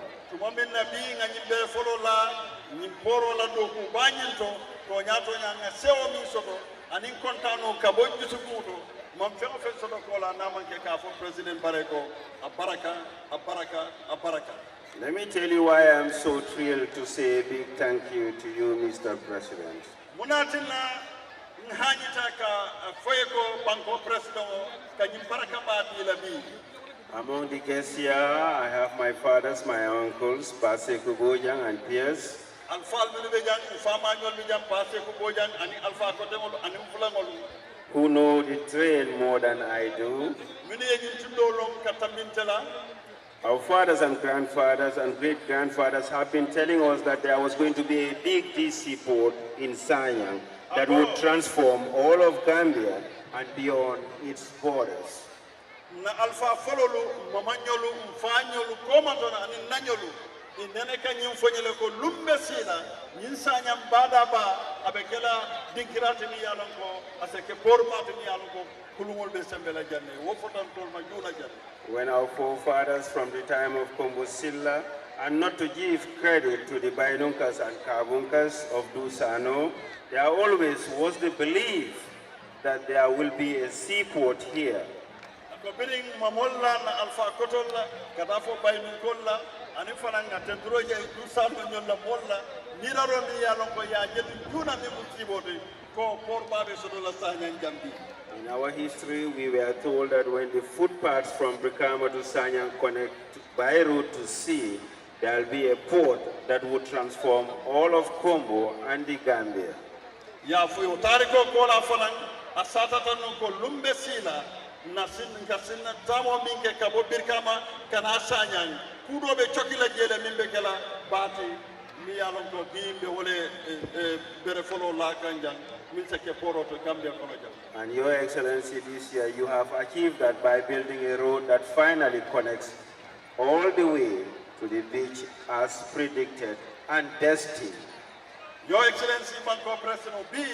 Let me tell you why I'm so thrilled to say a big thank you to you, Mr. President. Among the guests here, I have my fathers, my uncles, Paseku Bojang and Piers, who know the train more than I do. Our fathers and grandfathers and great-grandfathers have been telling us that there was going to be a big DC port in Sanyang that would transform all of Gambia and beyond its borders. When our forefathers from the time of Kombosilla, and not to give credit to the Bainunkas and Kabunkas of Dusano, there always was the belief that there will be a seaport here. In our history, we were told that when the footpaths from Brikama to Sanyang connect by road to sea, there will be a port that would transform all of Congo and the Gambia. Ya fuyo tariko kola fanan asata tanu ko lumbe sila nasin kasinna tamo minke kabo Brikama kana Sanyang kudo be chokila jele mimbe kala bati mi yalon ko bimbe wole bere folo la kanjang. And Your Excellency, this year you have achieved that by building a road that finally connects all the way to the beach as predicted and destined. Your Excellency, Banko President B,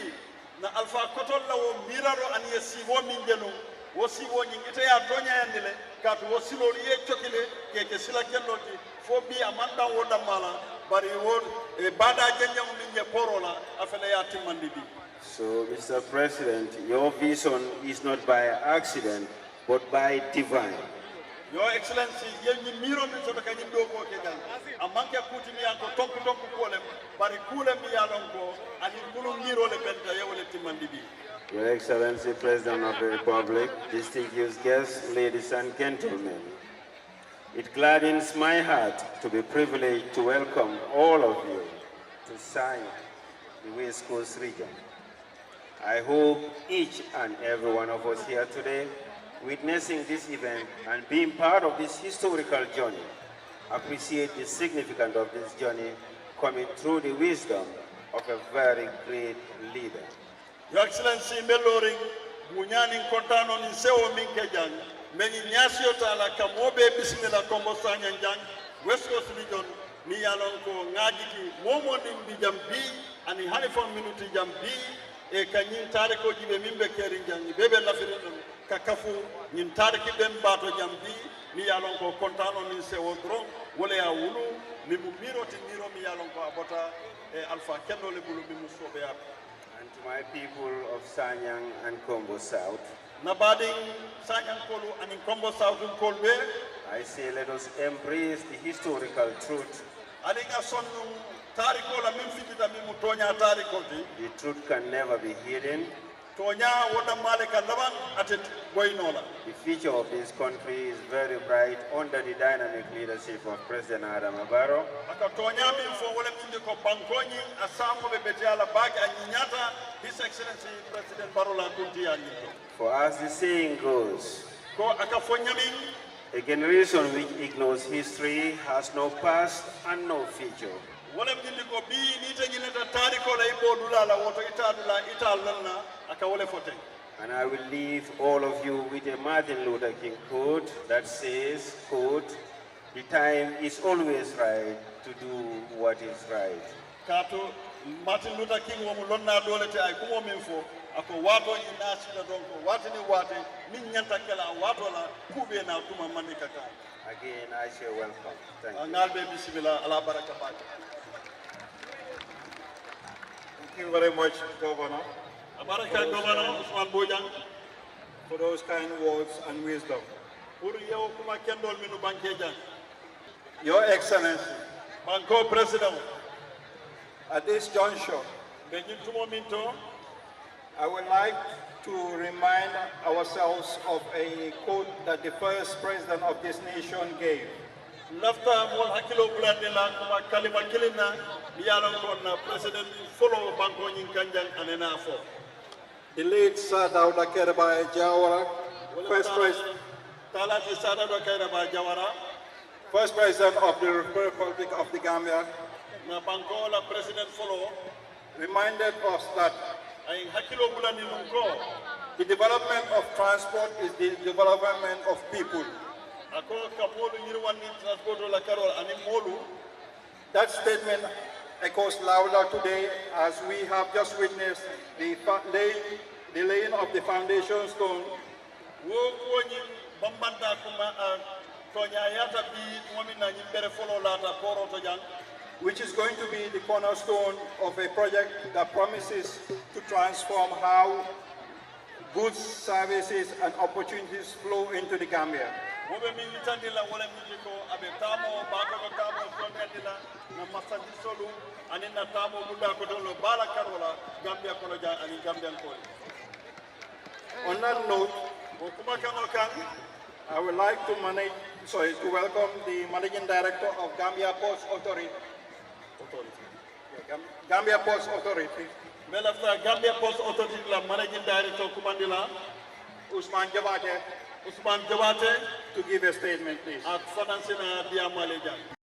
na Alpha Kotola wo miraro an yesiwo minjenu, wosiwo nyingite ya donya yandile, katu wasilo liye chokile, keke sila kendoti, fobi amanda woda mala, bari wod, bada jenja minje porola, afele ya timandibi. So, Mr. President, your vision is not by accident, but by divine. Your Excellency, yenyi miro mi soto kanyi doko kejan. Amanke kuti mi yanko tonku kolem, bari kule mi yalonko, ani kulu miro le benta yewole timandibi. Your Excellency, President of the Republic, distinguished guests, ladies and gentlemen, it gladdens my heart to be privileged to welcome all of you to Sanyang, the West Coast region. I hope each and every one of us here today, witnessing this event and being part of this historical journey, appreciate the significance of this journey coming through the wisdom of a very great leader. Your Excellency, Meloring, Munyani Kontano ni sewo minkejang, meni nyasio tala kamobe bisimila kombo Sanyang, West Coast region, mi yalonko ngajiki, momo nimbi jambi, ani halifon minuti jambi, e kanyin tariko jibe mimbe kerin jangi bebe lafirin kakafu nyin tariki ben bato jambi mi yalon ko kontano min se wodron wala ya wulu mi miro ti miro mi yalon ko abota e alpha kendo le bulu mi musobe ya. And to my people of Sanyang and Combo South, nabading Sanyang Kolu and in Combo South in Fulbe, I say let us embrace the historical truth. Alinga sonu the truth can never be hidden. The future of this country is very bright under the dynamic leadership of President Barrow. His Excellency President Barrow. For as the saying goes, a generation which ignores history has no past and no future. And I will leave all of you with a Martin Luther King quote that says, quote, "The time is always right to do what is right." Martin Luther King wa mulonna dole te ay kumo min fo ako wato ina sila donko watini wate min nyanta kala wato la kube na kuma mandi kaka. Again I say welcome. Thank you. Ngalbe bismillah ala baraka ba. Thank you very much, Governor. Baraka Governor Usman Bojang for those kind words and wisdom. Uriyo kuma kendol minu bankeja. Your Excellency, Banko President, at this juncture, I would like to remind ourselves of a quote that the first president of this nation gave. The late Sir Dawda Kairaba Jawara, first president of the Republic of the Gambia, reminded us that the development of transport is the development of people. That statement echoes louder today as we have just witnessed the laying of the foundation stone which is going to be the cornerstone of a project that promises to transform how goods, services, and opportunities flow into the Gambia. On that note, I would like to welcome the Managing Director of Gambia Ports Authority. Gambia Ports Authority. Gambia Ports Authority la Managing Director Kumandila Usman Jabate to to give a statement, please. At Financing Diamaleja.